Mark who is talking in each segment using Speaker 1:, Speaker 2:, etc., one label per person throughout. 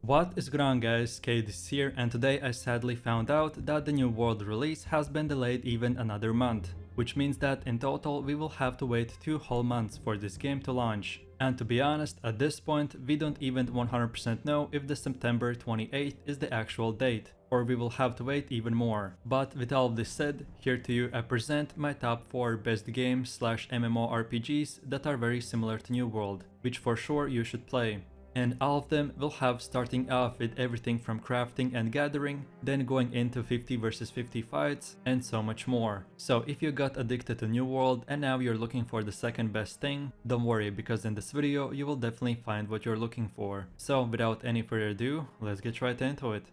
Speaker 1: What is going on, guys? Kate is here, and today I sadly found out that the new world release has been delayed even another month, which means that in total we will have to wait 2 whole months for this game to launch. And to be honest, at this point we don't even 100% know if the September 28th is the actual date, or we will have to wait even more. But with all of this said, here to you I present my top 4 best games / MMORPGs that are very similar to New World, which for sure you should play. And all of them will have starting off with everything from crafting and gathering, then going into 50 versus 50 fights, and so much more. So if you got addicted to New World and now you're looking for the second best thing, don't worry, because in this video you will definitely find what you're looking for. So without any further ado, let's get right into it.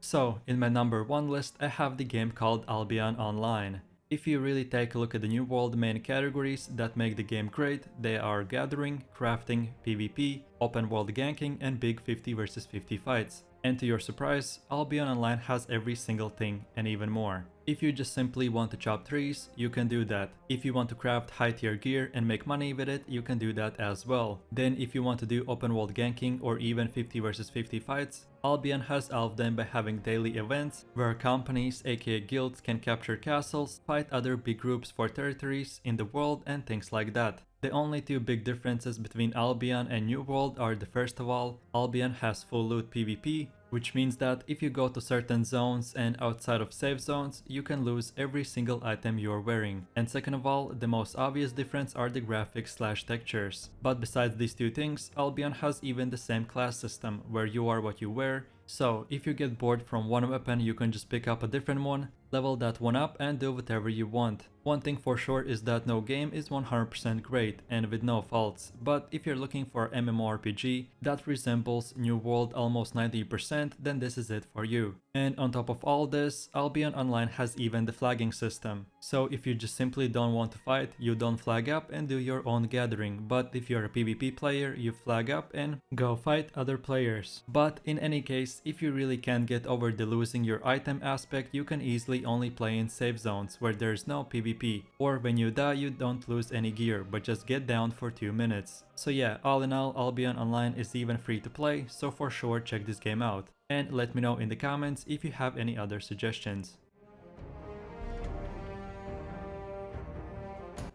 Speaker 1: So in my number 1 list I have the game called Albion Online. If you really take a look at the New World main categories that make the game great, they are gathering, crafting, PvP, open world ganking, and big 50 vs 50 fights. And to your surprise, Albion Online has every single thing and even more. If you just simply want to chop trees, you can do that. If you want to craft high tier gear and make money with it, you can do that as well. Then if you want to do open world ganking or even 50 vs 50 fights, Albion has all of them by having daily events where companies aka guilds can capture castles, fight other big groups for territories in the world and things like that. The only two big differences between Albion and New World are the first of all, Albion has full loot PvP, which means that if you go to certain zones and outside of safe zones, you can lose every single item you're wearing. And second of all, the most obvious difference are the graphics / textures. But besides these two things, Albion has even the same class system, where you are what you wear. So if you get bored from one weapon, you can just pick up a different one, level that one up and do whatever you want. One thing for sure is that no game is 100% great and with no faults, but if you're looking for MMORPG that resembles New World almost 90%, then this is it for you. And on top of all this, Albion Online has even the flagging system. So if you just simply don't want to fight, you don't flag up and do your own gathering, but if you're a PvP player, you flag up and go fight other players. But in any case, if you really can't get over the losing your item aspect, you can easily only play in safe zones where there's no PvP, or when you die you don't lose any gear but just get down for 2 minutes. So yeah, all in all, Albion Online is even free to play, so for sure check this game out. And let me know in the comments if you have any other suggestions.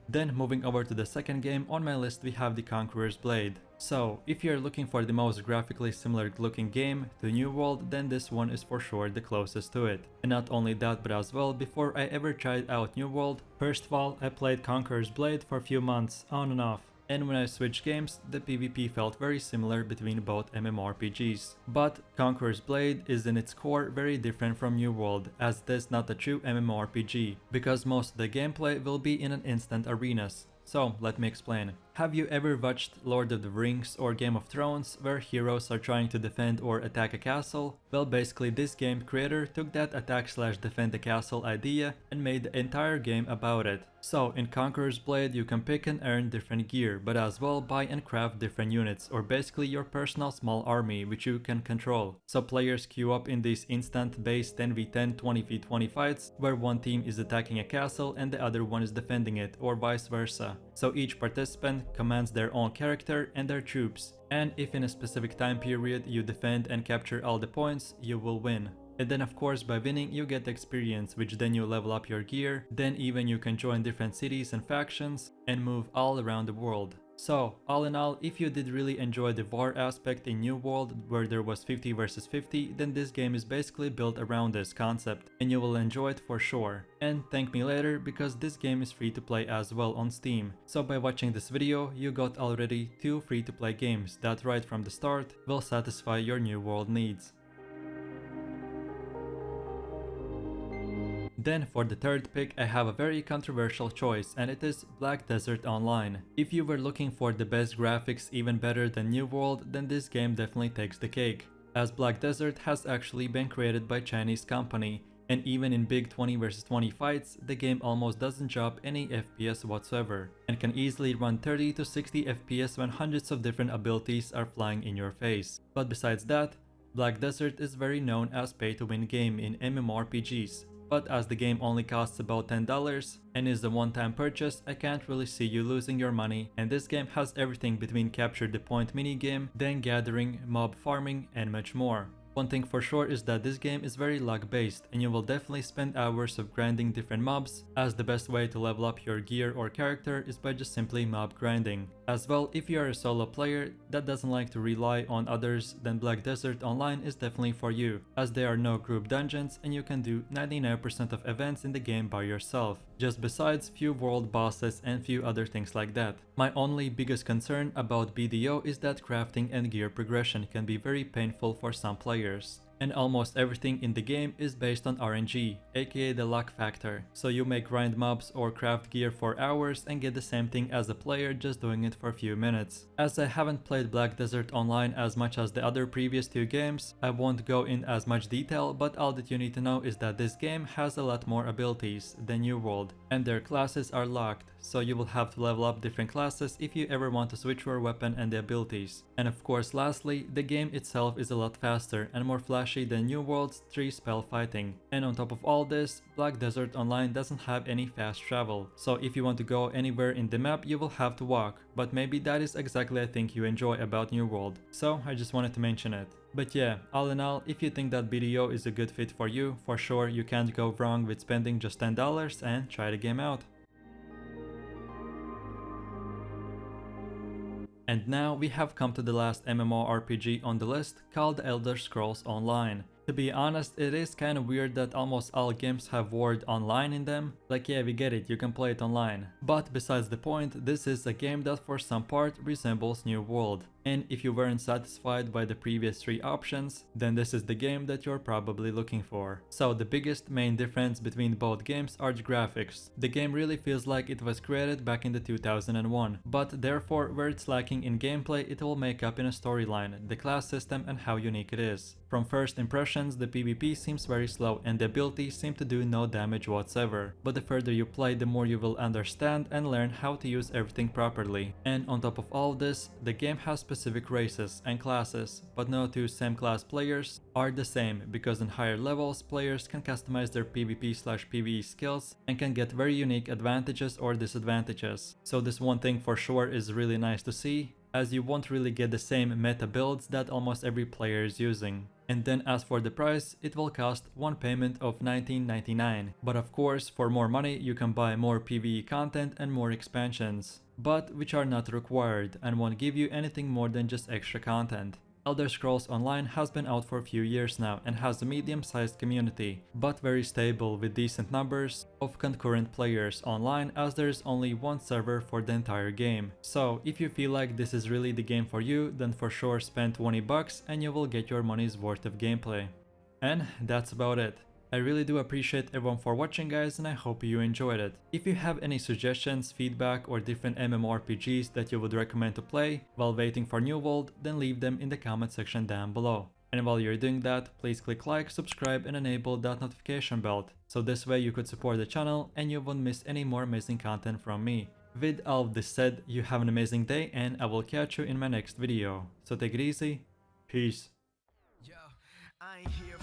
Speaker 1: Then moving over to the second game on my list, we have the Conquerors Blade. So if you're looking for the most graphically similar looking game to New World, then this one is for sure the closest to it. And not only that, but as well, before I ever tried out New World, first of all I played Conquerors Blade for a few months on and off. And when I switched games, the PvP felt very similar between both MMORPGs. But Conqueror's Blade is in its core very different from New World, as it is not a true MMORPG, because most of the gameplay will be in an instant arenas. So let me explain. Have you ever watched Lord of the Rings or Game of Thrones where heroes are trying to defend or attack a castle? Well, basically this game creator took that attack / defend the castle idea and made the entire game about it. So in Conqueror's Blade you can pick and earn different gear, but as well buy and craft different units, or basically your personal small army which you can control. So players queue up in these instant based 10v10 20v20 fights where one team is attacking a castle and the other one is defending it, or vice versa. So each participant commands their own character and their troops, and if in a specific time period you defend and capture all the points, you will win. And then of course by winning you get experience, which then you level up your gear, then even you can join different cities and factions and move all around the world. So all in all, if you did really enjoy the war aspect in New World where there was 50 versus 50, then this game is basically built around this concept and you will enjoy it for sure. And thank me later, because this game is free to play as well on Steam. So by watching this video, you got already 2 free to play games that right from the start will satisfy your New World needs. Then for the third pick, I have a very controversial choice, and it is Black Desert Online. If you were looking for the best graphics even better than New World, then this game definitely takes the cake, as Black Desert has actually been created by a Chinese company, and even in big 20 vs 20 fights, the game almost doesn't drop any FPS whatsoever, and can easily run 30 to 60 FPS when hundreds of different abilities are flying in your face. But besides that, Black Desert is very known as pay to win game in MMORPGs. but as the game only costs about $10 and is a one-time purchase, I can't really see you losing your money, and this game has everything between capture the point minigame, then gathering, mob farming, and much more. One thing for sure is that this game is very luck based, and you will definitely spend hours of grinding different mobs, as the best way to level up your gear or character is by just simply mob grinding. As well, if you are a solo player that doesn't like to rely on others, then Black Desert Online is definitely for you, as there are no group dungeons and you can do 99% of events in the game by yourself, just besides few world bosses and few other things like that. My only biggest concern about BDO is that crafting and gear progression can be very painful for some players. And almost everything in the game is based on RNG, aka the luck factor. So you may grind mobs or craft gear for hours and get the same thing as a player just doing it for a few minutes. As I haven't played Black Desert Online as much as the other previous two games, I won't go in as much detail, but all that you need to know is that this game has a lot more abilities than New World, and their classes are locked, so you will have to level up different classes if you ever want to switch your weapon and the abilities. And of course, lastly, the game itself is a lot faster and more flashy than New World's 3 spell fighting. And on top of all this, Black Desert Online doesn't have any fast travel, so if you want to go anywhere in the map you will have to walk, but maybe that is exactly I think you enjoy about New World, so I just wanted to mention it. But yeah, all in all, if you think that BDO is a good fit for you, for sure you can't go wrong with spending just $10 and try the game out. And now we have come to the last MMORPG on the list, called Elder Scrolls Online. To be honest, it is kinda weird that almost all games have word online in them. Like, yeah, we get it, you can play it online. But besides the point, this is a game that for some part resembles New World. And if you weren't satisfied by the previous 3 options, then this is the game that you're probably looking for. So the biggest main difference between both games are the graphics. The game really feels like it was created back in the 2001, but therefore where it's lacking in gameplay it will make up in a storyline, the class system and how unique it is. From first impressions, the PvP seems very slow and the abilities seem to do no damage whatsoever, but the further you play the more you will understand and learn how to use everything properly. And on top of all this, the game has specific races and classes, but no two same class players are the same, because in higher levels players can customize their PvP/PvE skills and can get very unique advantages or disadvantages. So this one thing for sure is really nice to see, as you won't really get the same meta builds that almost every player is using. And then as for the price, it will cost one payment of $19.99. But of course, for more money you can buy more PvE content and more expansions, but which are not required and won't give you anything more than just extra content. Elder Scrolls Online has been out for a few years now and has a medium-sized community, but very stable with decent numbers of concurrent players online, as there is only one server for the entire game. So if you feel like this is really the game for you, then for sure spend $20 and you will get your money's worth of gameplay. And that's about it. I really do appreciate everyone for watching, guys, and I hope you enjoyed it. If you have any suggestions, feedback or different MMORPGs that you would recommend to play while waiting for New World, then leave them in the comment section down below. And while you're doing that, please click like, subscribe and enable that notification bell, so this way you could support the channel and you won't miss any more amazing content from me. With all of this said, you have an amazing day and I will catch you in my next video. So take it easy, peace. Yo, I ain't here